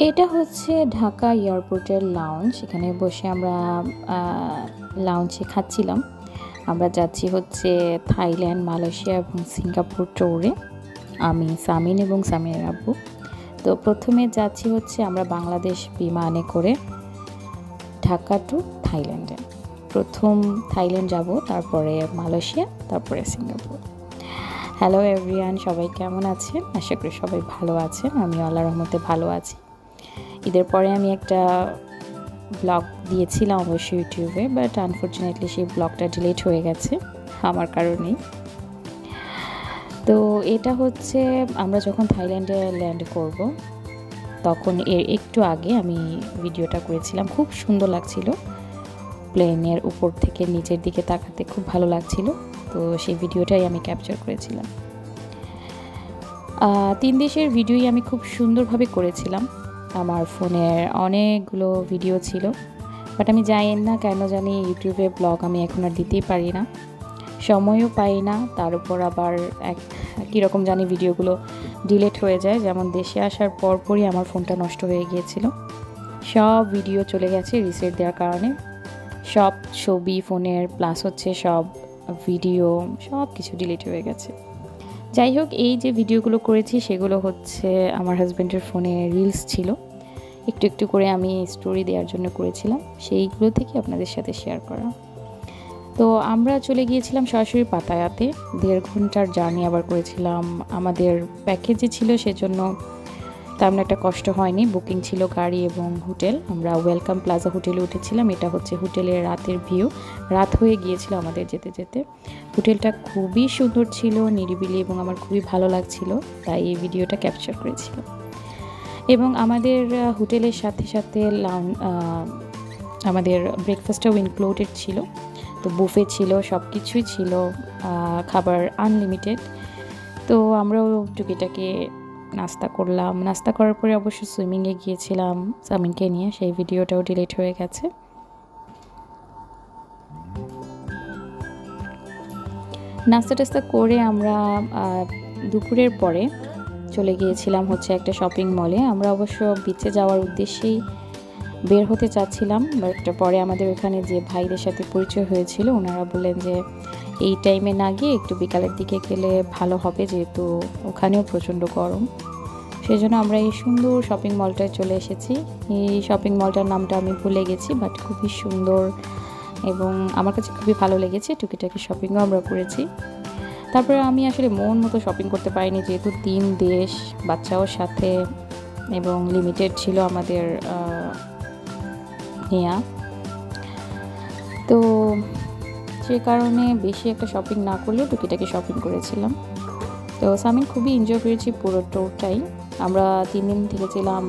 এটা হচ্ছে ঢাকা এয়ারপোর্টের লাউঞ্জ। এখানে বসে আমরা লাউঞ্জে খাচ্ছিলাম। আমরা যাচ্ছি হচ্ছে থাইল্যান্ড, মালয়েশিয়া এবং সিঙ্গাপুর ট্যুরে। আমি, সামিন এবং সামিনের আব্বু। তো প্রথমে যাচ্ছি হচ্ছে আমরা বাংলাদেশ বিমানে করে ঢাকা টু থাইল্যান্ডে। প্রথম থাইল্যান্ড যাব, তারপরে মালয়েশিয়া, তারপরে সিঙ্গাপুর। হ্যালো এভরিওয়ান, সবাই কেমন আছেন? আশা করি সবাই ভালো আছেন। আমি আল্লাহর রহমতে ভালো আছি। ঈদের পরে আমি একটা ব্লগ দিয়েছিলাম অবশ্যই ইউটিউবে, বাট আনফর্চুনেটলি সেই ব্লগটা ডিলিট হয়ে গেছে আমার কারণেই। তো এটা হচ্ছে আমরা যখন থাইল্যান্ডে ল্যান্ড করব তখন এর একটু আগে আমি ভিডিওটা করেছিলাম। খুব সুন্দর লাগছিল, প্লেনের উপর থেকে নিচের দিকে তাকাতে খুব ভালো লাগছিল। তো সেই ভিডিওটাই আমি ক্যাপচার করেছিলাম। 3 দেশের ভিডিওই আমি খুব সুন্দরভাবে করেছিলাম। আমার ফোনের অনেকগুলো ভিডিও ছিল, বাট আমি জানি না কেন জানি ইউটিউবে ব্লগ আমি এখন আর দিতেই পারি না, সময়ও পাই না। তার উপর আবার কীরকম জানি ভিডিওগুলো ডিলিট হয়ে যায়। যেমন দেশে আসার পরপরই আমার ফোনটা নষ্ট হয়ে গিয়েছিল, সব ভিডিও চলে গেছে রিসেট দেওয়ার কারণে। সব ছবি ফোনের প্লাস হচ্ছে সব ভিডিও সব কিছু ডিলিট হয়ে গেছে। যাই হোক, এই যে ভিডিওগুলো করেছি সেগুলো হচ্ছে আমার হাজব্যান্ডের ফোনে রিলস ছিল, একটু একটু করে আমি স্টোরি দেওয়ার জন্য করেছিলাম, সেইগুলো থেকে আপনাদের সাথে শেয়ার করা। তো আমরা চলে গিয়েছিলাম সরাসরি পাতায়াতে। 1.5 ঘন্টার জার্নি আবার করেছিলাম। আমাদের প্যাকেজে ছিল সেজন্য তেমন একটা কষ্ট হয়নি। বুকিং ছিল গাড়ি এবং হোটেল। আমরা ওয়েলকাম প্লাজা হোটেলে উঠেছিলাম। এটা হচ্ছে হোটেলের রাতের ভিউ। রাত হয়ে গিয়েছিল আমাদের যেতে যেতে। হোটেলটা খুবই সুন্দর ছিল, নিরিবিলি, এবং আমার খুবই ভালো লাগছিল, তাই এই ভিডিওটা ক্যাপচার করেছিলাম। এবং আমাদের হোটেলের সাথে সাথে আমাদের ব্রেকফাস্টটাও ইনক্লুডেড ছিল। তো বুফে ছিল, সব কিছুই ছিল, খাবার আনলিমিটেড। তো আমরাও টুকিটাকি নাস্তা করলাম। নাস্তা করার পরে অবশ্য সুইমিংয়ে গিয়েছিলাম সামিনকে নিয়ে, সেই ভিডিওটাও ডিলিট হয়ে গেছে। নাস্তা টাস্তা করে আমরা দুপুরের পরে চলে গিয়েছিলাম হচ্ছে একটা শপিং মলে। আমরা অবশ্য বিচে যাওয়ার উদ্দেশ্যেই বের হতে চাচ্ছিলাম, বাট পরে আমাদের ওখানে যে ভাইদের সাথে পরিচয় হয়েছিল ওনারা বললেন যে এই টাইমে না গিয়ে একটু বিকালের দিকে গেলে ভালো হবে, যেহেতু ওখানেও প্রচণ্ড গরম। সেই জন্য আমরা এই সুন্দর শপিং মলটায় চলে এসেছি। এই শপিং মলটার নামটা আমি ভুলে গেছি, বাট খুবই সুন্দর এবং আমার কাছে খুবই ভালো লেগেছে। টুকিটাকি শপিংও আমরা করেছি। তারপরে আমি আসলে মন মতো শপিং করতে পারিনি, যেহেতু 3 দেশ, বাচ্চাও সাথে, এবং লিমিটেড ছিল আমাদের নেয়া। তো সে কারণে বেশি একটা শপিং না করলেও টুকিটাকি শপিং করেছিলাম। তো সামিন খুবই এনজয় করেছি পুরো ট্যুরটাই। আমরা 3 দিন থেকেছিলাম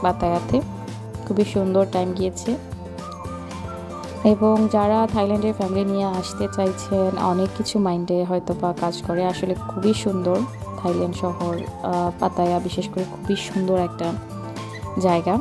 পাতায়াতে, খুবই সুন্দর টাইম গিয়েছে। এবং যারা থাইল্যান্ডের ফ্যামিলি নিয়ে আসতে চাইছেন, অনেক কিছু মাইন্ডে হয়তো বা কাজ করে। আসলে খুবই সুন্দর থাইল্যান্ড শহর, পাতায়া বিশেষ করে খুবই সুন্দর একটা জায়গা।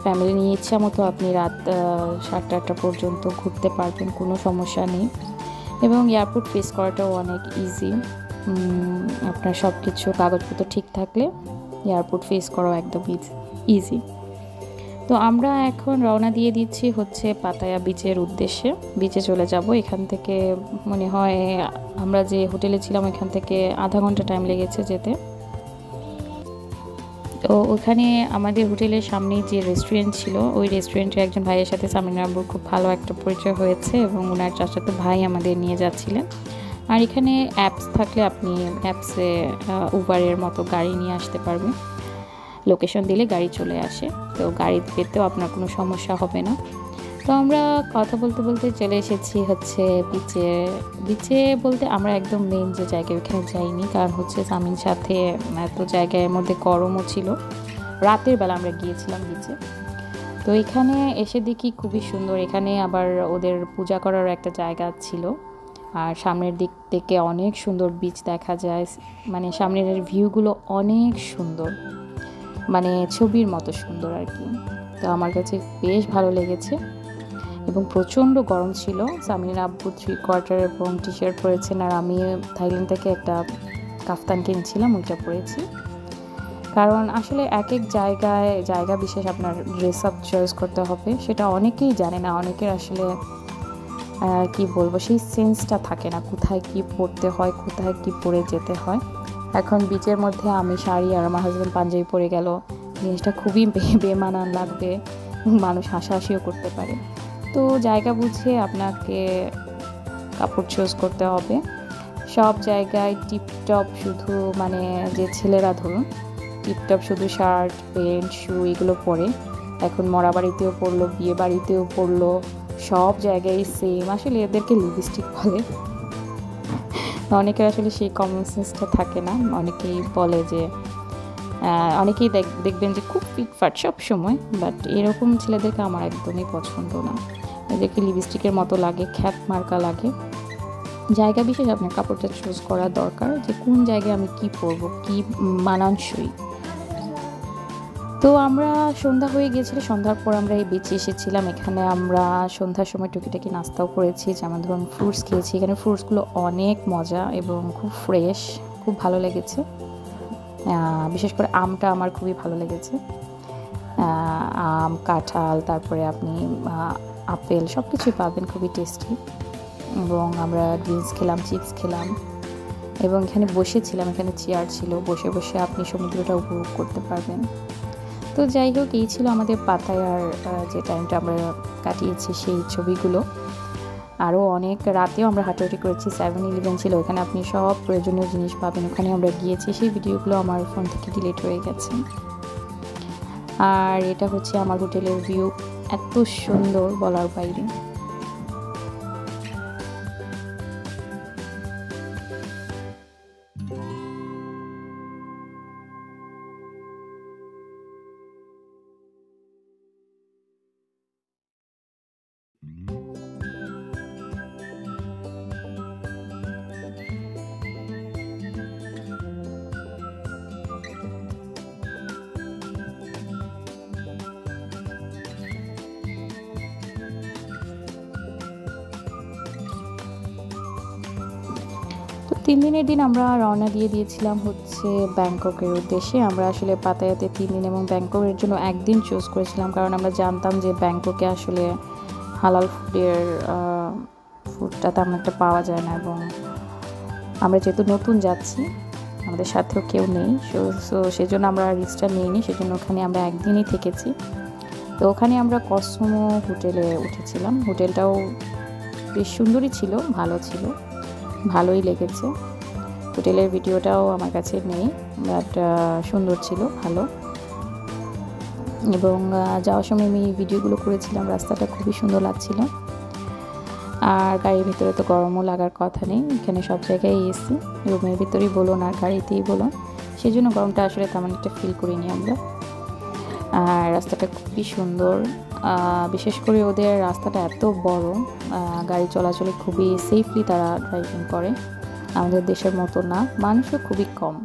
ফ্যামিলি নিয়ে ইচ্ছা মতো আপনি রাত 7টা-8টা পর্যন্ত ঘুরতে পারবেন, কোনো সমস্যা নেই। এবং এয়ারপোর্ট ফেস করাটাও অনেক ইজি। আপনার সব কিছু কাগজপত্র ঠিক থাকলে এয়ারপোর্ট ফেস করাও একদম ইজি। তো আমরা এখন রওনা দিয়ে দিচ্ছি হচ্ছে পাতায়া বিচের উদ্দেশ্যে। বিচে চলে যাব। এখান থেকে মনে হয় আমরা যে হোটেলে ছিলাম এখান থেকে আধা ঘন্টা টাইম লেগেছে যেতে। তো ওখানে আমাদের হোটেলের সামনে যে রেস্টুরেন্ট ছিল, ওই রেস্টুরেন্টের একজন ভাইয়ের সাথে সামিন আব্বুর খুব ভালো একটা পরিচয় হয়েছে, এবং ওনার চাচাতো ভাই আমাদের নিয়ে যাচ্ছিলেন। আর এখানে অ্যাপস থাকলে আপনি অ্যাপসে উবারের মতো গাড়ি নিয়ে আসতে পারবেন। লোকেশন দিলে গাড়ি চলে আসে, তো গাড়ি পেতেও আপনার কোনো সমস্যা হবে না। তো আমরা কথা বলতে বলতে চলে এসেছি হচ্ছে বিচে বলতে আমরা একদম মেন যে জায়গায় ওখানে যাইনি, কারণ হচ্ছে সামিন সাথে এত জায়গার মধ্যে গরমও ছিল। রাতের বেলা আমরা গিয়েছিলাম বিচে। তো এখানে এসে দেখি খুবই সুন্দর। এখানে আবার ওদের পূজা করার একটা জায়গা ছিল, আর সামনের দিক থেকে অনেক সুন্দর বিচ দেখা যায়। মানে সামনের ভিউগুলো অনেক সুন্দর, মানে ছবির মতো সুন্দর আর কি। তো আমার কাছে বেশ ভালো লেগেছে। এবং প্রচণ্ড গরম ছিল। সামিনের আব্বু 3 কোয়ার্টার এবং টি শার্ট পরেছেন, আর আমি থাইল্যান্ড থেকে একটা কাফতান কিনেছিলাম, ওইটা পরেছি। কারণ আসলে এক এক জায়গায় জায়গা বিশেষ আপনার ড্রেস আপ চয়েস করতে হবে, সেটা অনেকেই জানে না। অনেকের আসলে কি বলবো, সেই সেন্সটা থাকে না, কোথায় কি পরতে হয়, কোথায় কি পরে যেতে হয়। এখন বিচের মধ্যে আমি শাড়ি আর আমার হাজব্যান্ড পাঞ্জাবি পরে গেল, জিনিসটা খুবই বেমানান লাগবে, মানুষ হাসাহাসিও করতে পারে। তো জায়গা বুঝে আপনাকে কাপড় চুজ করতে হবে। সব জায়গায় টিপটপ শুধু মানে যে ছেলেরা ধরুন টিপটপ শুধু শার্ট প্যান্ট শু এগুলো পরে, এখন মরা বাড়িতেও পরলো, বিয়ে বাড়িতেও পরলো, সব জায়গায় সেম। আসলে এদেরকে লিপস্টিক বলে। অনেকের আসলে সেই কমন সেন্সটা থাকে না। অনেকেই বলে যে অনেকেই দেখবেন যে খুব ফিটফাট সব সময়, বাট এরকম ছেলেদেরকে আমার একদমই পছন্দ না। এদেরকে লিপস্টিকের মতো লাগে, খ্যাত মার্কা লাগে। জায়গা বিশেষ আপনার কাপড়টা চুজ করা দরকার, যে কোন জায়গায় আমি কি পরবো, কি মানানসই। তো আমরা সন্ধ্যা হয়ে গিয়েছিল, সন্ধ্যার পর আমরা এই বিচে এসেছিলাম। এখানে আমরা সন্ধ্যার সময় টুকিটাকি নাস্তাও করেছি, যেমন ধরুন ফ্রুটস খেয়েছি। এখানে ফ্রুটসগুলো অনেক মজা এবং খুব ফ্রেশ, খুব ভালো লেগেছে। বিশেষ করে আমটা আমার খুবই ভালো লেগেছে। আম, কাঁঠাল, তারপরে আপনি আপেল সব কিছুই পাবেন, খুবই টেস্টি। এবং আমরা ড্রিঙ্কস খেলাম, চিপস খেলাম এবং এখানে বসেছিলাম। এখানে চেয়ার ছিল, বসে বসে আপনি সমুদ্রটা উপভোগ করতে পারবেন। তো যাই হোক, এই ছিল আমাদের পাতায়ার যে টাইমটা আমরা কাটিয়েছি সেই ছবিগুলো। আরও অনেক রাতেও আমরা হাঁটাহাঁটি করেছি। 7-Eleven ছিল, ওখানে আপনি সব প্রয়োজনীয় জিনিস পাবেন। ওখানে আমরা গিয়েছি, সেই ভিডিওগুলো আমার ফোন থেকে ডিলিট হয়ে গেছে। আর এটা হচ্ছে আমার হোটেলের ভিউ, এত সুন্দর বলার বাইরে। তো 3 দিনের দিন আমরা রওনা দিয়ে দিয়েছিলাম হচ্ছে ব্যাংককের উদ্দেশ্যে। আমরা আসলে পাতায়াতে 3 দিন এবং ব্যাংককের জন্য 1 দিন চুজ করেছিলাম, কারণ আমরা জানতাম যে ব্যাংককে আসলে হালাল ফুডটা তেমন একটা পাওয়া যায় না। এবং আমরা যেহেতু নতুন যাচ্ছি, আমাদের সাথেও কেউ নেই, সো সেজন্য আমরা রিস্কটা নিইনি। সেজন্য ওখানে আমরা 1 দিনই থেকেছি। তো ওখানে আমরা কসমো হোটেলে উঠেছিলাম। হোটেলটাও বেশ সুন্দরই ছিল, ভালো ছিল, ভালোই লেগেছে। হোটেলের ভিডিওটাও আমার কাছে নেই, বাট সুন্দর ছিল, ভালো। এবং যাওয়ার সময় আমি ভিডিওগুলো করেছিলাম, রাস্তাটা খুবই সুন্দর লাগছিল। আর গাড়ির ভিতরে তো গরমও লাগার কথা নেই, এখানে সব জায়গায় এসি, রুমের ভিতরেই বলুন আর গাড়িতেই বলুন, সেই জন্য গরমটা আসলে তেমন একটা ফিল করিনি আমরা। আর রাস্তাটা খুবই সুন্দর, বিশেষ করে ওদের রাস্তাটা এত বড়, গাড়ি চলাচলে খুবই সেফলি তারা ড্রাইভিং করে, আমাদের দেশের মতো না, মানুষও খুবই কম।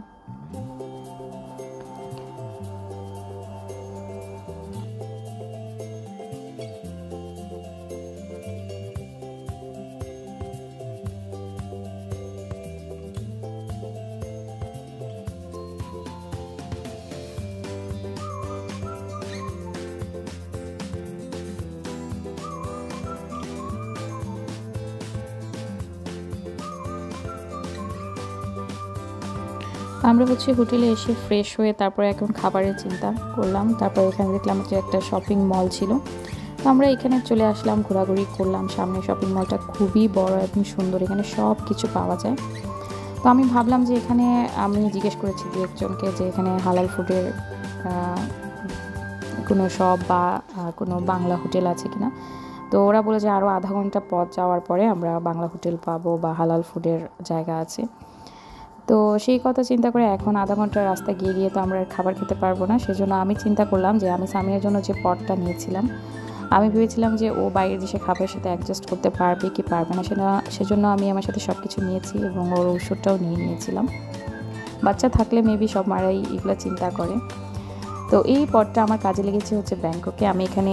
আমরা হচ্ছে হোটেলে এসে ফ্রেশ হয়ে তারপরে এখন খাবারের চিন্তা করলাম। তারপর এখানে দেখলাম যে একটা শপিং মল ছিল, তো আমরা এখানে চলে আসলাম, ঘোরাঘুরি করলাম। সামনে শপিং মলটা খুবই বড় এবং সুন্দর, এখানে সব কিছু পাওয়া যায়। তো আমি ভাবলাম যে এখানে, আমি জিজ্ঞেস করেছি দু একজনকে যে এখানে হালাল ফুডের কোনো শপ বা কোনো বাংলা হোটেল আছে কিনা। তো ওরা বলে যে আরও আধা ঘন্টা পথ যাওয়ার পরে আমরা বাংলা হোটেল পাবো বা হালাল ফুডের জায়গা আছে। তো সেই কথা চিন্তা করে এখন আধা ঘন্টার রাস্তা গিয়ে তো আমরা খাবার খেতে পারবো না। সেজন্য আমি চিন্তা করলাম যে আমি সামিনের জন্য যে পটটা নিয়েছিলাম, আমি ভেবেছিলাম যে ও বাইরের দেশে খাবারের সাথে অ্যাডজাস্ট করতে পারবে কি পারবে না, সেজন্য আমি আমার সাথে সব কিছু নিয়েছি এবং ওর ওষুধটাও নিয়েছিলাম। বাচ্চা থাকলে মেবি সব মারাই এগুলো চিন্তা করে। তো এই পটটা আমার কাজে লেগেছে হচ্ছে ব্যাংককে। আমি এখানে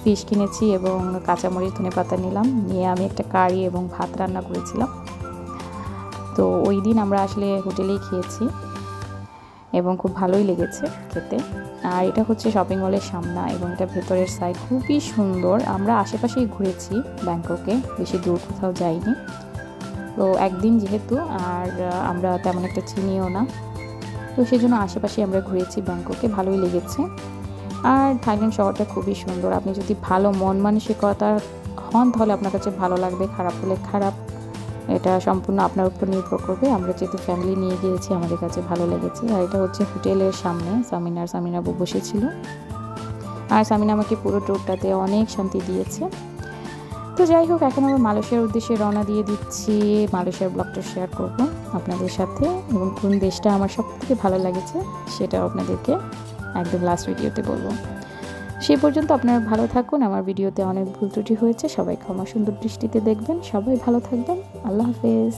ফিশ কিনেছি এবং কাঁচামরিচ ধনেপাতা নিলাম, নিয়ে আমি একটা কারি এবং ভাত রান্না করেছিলাম। তো ওই দিন আমরা আসলে হোটেলেই খেয়েছি। এবং খুব ভালোই লেগেছে খেতে। আর এটা হচ্ছে শপিং মলের সামনে এবং এটা ভেতরের সাইড খুবই সুন্দর। আমরা আশেপাশেই ঘুরেছি ব্যাংককে, বেশি দূর কোথাও যাইনি। তো একদিন যেহেতু আর আমরা তেমন একটা চিনিও না, তো সেই জন্য আশেপাশে আমরা ঘুরেছি ব্যাংককে, ভালোই লেগেছে। আর থাইল্যান্ড শহরটা খুবই সুন্দর। আপনি যদি ভালো মন মানসিকতা হন তাহলে আপনার কাছে ভালো লাগবে, খারাপ হলে খারাপ, এটা সম্পূর্ণ আপনার উপর নির্ভর করবে। আমরা যেহেতু ফ্যামিলি নিয়ে গিয়েছি আমাদের কাছে ভালো লেগেছে। আর এটা হচ্ছে হোটেলের সামনে সামিনা আপু বসেছিল। আর সামিনা আমাকে পুরো ট্যুরটাতে অনেক শান্তি দিয়েছে। তো যাই হোক, এখন আমরা মালয়েশিয়ার উদ্দেশ্যে রওনা দিয়ে দিচ্ছি। মালয়েশিয়ার ব্লগটা শেয়ার করব আপনাদের সাথে এবং কোন দেশটা আমার সবথেকে ভালো লেগেছে সেটাও আপনাদেরকে একদম লাস্ট ভিডিওতে বলবো। সেই পর্যন্ত আপনারা ভালো থাকুন। আমার ভিডিওতে অনেক ভুল ত্রুটি হয়েছে, সবাই ক্ষমা সুন্দর দৃষ্টিতে দেখবেন। সবাই ভালো থাকবেন। আল্লাহ হাফেজ।